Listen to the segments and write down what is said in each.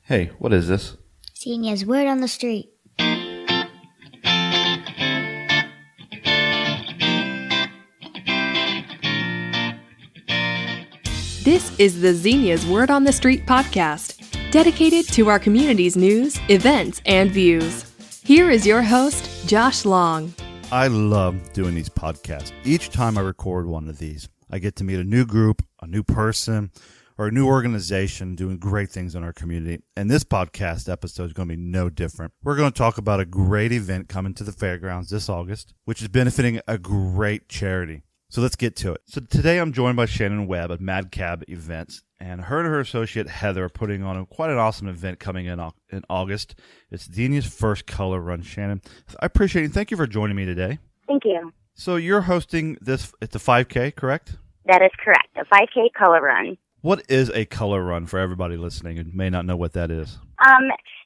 Hey, what is this? Xenia's word on the street. This is the Xenia's Word on the Street podcast, dedicated to our community's news, events, and views. Here is your host, Josh Long. I love doing these podcasts. Each time I record one of these, I get to meet a new group, a new person, or a new organization doing great things in our community. And this podcast episode is going to be no different. We're going to talk about a great event coming to the fairgrounds this August, which is benefiting a great charity. So let's get to it. So today I'm joined by Shannon Webb at Madcab Events, and her associate Heather are putting on quite an awesome event coming in August. It's Xenia's first color run. Shannon, I appreciate it. Thank you for joining me today. Thank you. So you're hosting this, it's a 5K, correct? That is correct, a 5K color run. What is a color run for everybody listening and may not know what that is?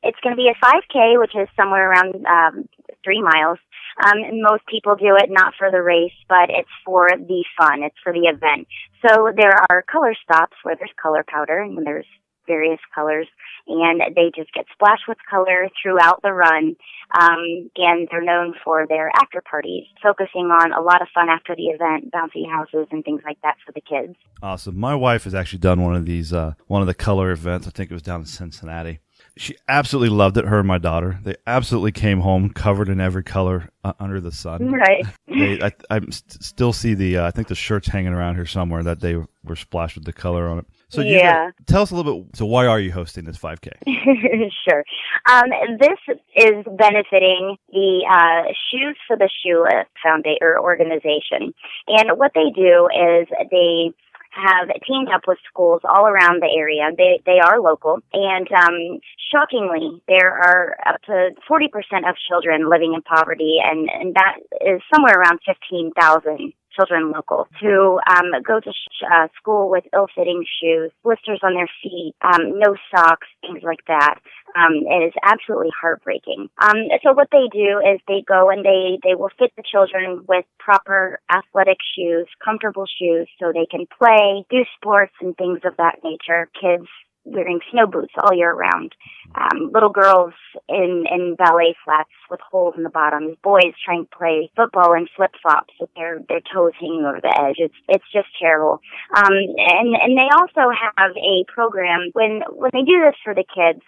It's going to be a 5K, which is somewhere around 3 miles. And most people do it not for the race, but it's for the fun. It's for the event. So there are color stops where there's color powder and there's various colors, and they just get splashed with color throughout the run. And they're known for their after parties, focusing on a lot of fun after the event, bouncy houses and things like that for the kids. Awesome. My wife has actually done one of these, one of the color events. I think it was down in Cincinnati. She absolutely loved it, her and my daughter. They absolutely came home covered in every color under the sun. Right. I still see I think the shirts hanging around here somewhere that they were splashed with the color on it. So tell us a little bit, so why are you hosting this 5K? Sure. This is benefiting the Shoes for the Shoeless Foundation or organization. And what they do is they have teamed up with schools all around the area. They are local, and shockingly, there are up to 40% of children living in poverty, and that is somewhere around 15,000 children local who go to school with ill-fitting shoes, blisters on their feet, no socks, things like that. It is absolutely heartbreaking. So what they do is they go and they will fit the children with proper athletic shoes, comfortable shoes, so they can play, do sports and things of that nature. Kids wearing snow boots all year round. Little girls in ballet flats with holes in the bottoms. Boys trying to play football in flip-flops with their toes hanging over the edge. It's just terrible. And they also have a program when they do this for the kids.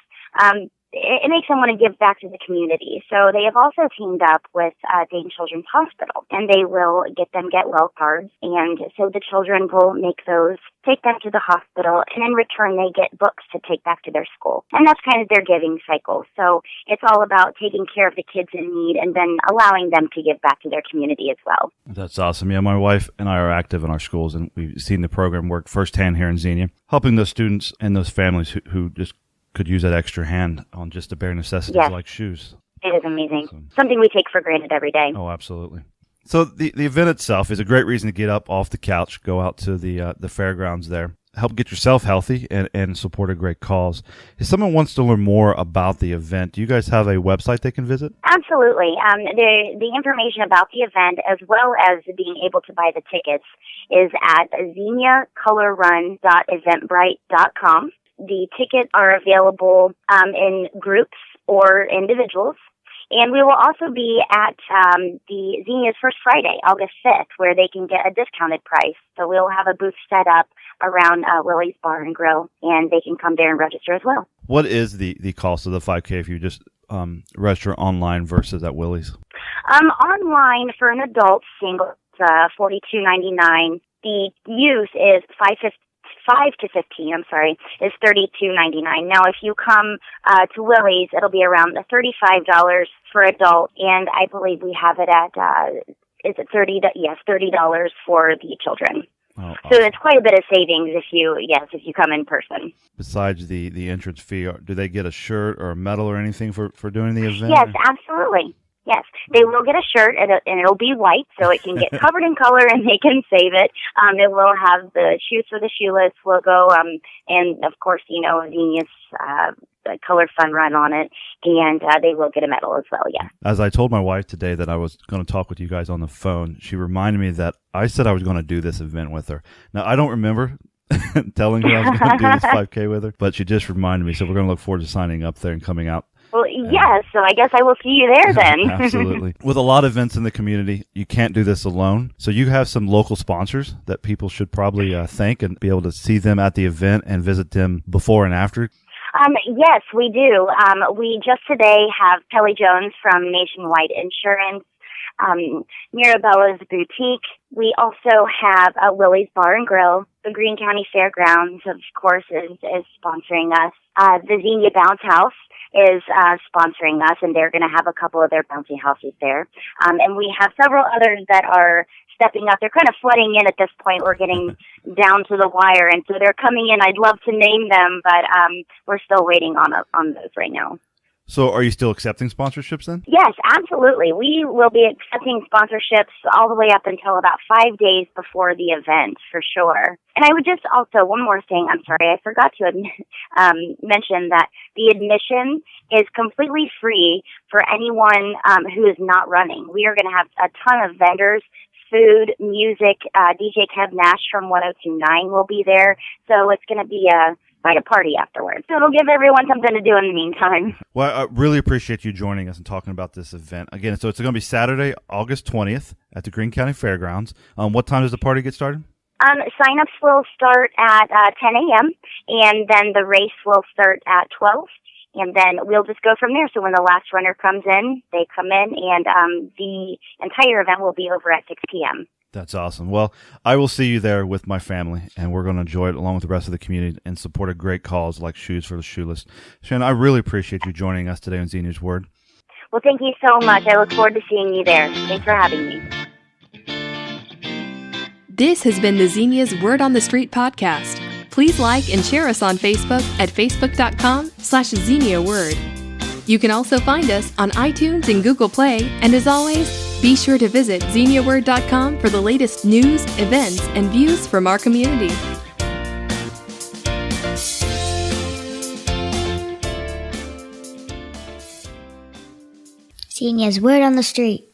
It makes them want to give back to the community. So they have also teamed up with Dane Children's Hospital, and they will get well cards. And so the children will make those, take them to the hospital, and in return they get books to take back to their school. And that's kind of their giving cycle. So it's all about taking care of the kids in need and then allowing them to give back to their community as well. That's awesome. Yeah, my wife and I are active in our schools, and we've seen the program work firsthand here in Xenia, helping those students and those families who just could use that extra hand on just the bare necessities like shoes. It is amazing. Awesome. Something we take for granted every day. Oh, absolutely. So the event itself is a great reason to get up off the couch, go out to the fairgrounds there, help get yourself healthy and support a great cause. If someone wants to learn more about the event, do you guys have a website they can visit? Absolutely. The information about the event, as well as being able to buy the tickets, is at xeniacolorrun.eventbrite.com. The tickets are available in groups or individuals. And we will also be at the Xenia's First Friday, August 5th, where they can get a discounted price. So we'll have a booth set up around Willie's Bar and Grill, and they can come there and register as well. What is the cost of the 5K if you just register online versus at Willie's? Online for an adult single, it's $42.99. The youth is $5 to 15, is $32.99. Now, if you come to Willie's, it'll be around $35 for adult, and I believe we have it at is it $30? Yes, $30 for the children. Oh, awesome. So it's quite a bit of savings if you come in person. Besides the entrance fee, do they get a shirt or a medal or anything for doing the event? Yes, absolutely. Yes, they will get a shirt, and it'll be white, so it can get covered in color, and they can save it. It will have the Shoes for the Shoeless logo, and of course, Xenia's Color Fun Run on it, and they will get a medal as well, yeah. As I told my wife today that I was going to talk with you guys on the phone, she reminded me that I said I was going to do this event with her. Now, I don't remember telling her I was going to do this 5K with her. But she just reminded me, so we're going to look forward to signing up there and coming out. Well, yes, so I guess I will see you there then. Absolutely. With a lot of events in the community, you can't do this alone. So you have some local sponsors that people should probably thank and be able to see them at the event and visit them before and after. Yes, we do. We just today have Kelly Jones from Nationwide Insurance, Mirabella's Boutique. We also have Willie's Bar and Grill. The Greene County Fairgrounds, of course, is sponsoring us. The Xenia Bounce House is sponsoring us, and they're going to have a couple of their bouncy houses there. And we have several others that are stepping up. They're kind of flooding in at this point. We're getting down to the wire, and so they're coming in. I'd love to name them, but we're still waiting on those right now. So are you still accepting sponsorships then? Yes, absolutely. We will be accepting sponsorships all the way up until about 5 days before the event, for sure. And I would just also, one more thing, I'm sorry, I forgot to mention that the admission is completely free for anyone who is not running. We are going to have a ton of vendors, food, music. DJ Kev Nash from 1029 will be there. So it's going to be quite a party afterwards. So it'll give everyone something to do in the meantime. Well, I really appreciate you joining us and talking about this event. Again, so it's going to be Saturday, August 20th at the Greene County Fairgrounds. What time does the party get started? Sign-ups will start at 10 a.m., and then the race will start at 12, and then we'll just go from there. So when the last runner comes in, they come in, and the entire event will be over at 6 p.m. That's awesome. Well, I will see you there with my family, and we're going to enjoy it along with the rest of the community and support a great cause like Shoes for the Shoeless. Shannon, I really appreciate you joining us today on Xenia's Word. Well, thank you so much. I look forward to seeing you there. Thanks for having me. This has been the Xenia's Word on the Street podcast. Please like and share us on Facebook at facebook.com/XeniaWord. You can also find us on iTunes and Google Play, and as always, be sure to visit XeniaWord.com for the latest news, events, and views from our community. Xenia's Word on the Street.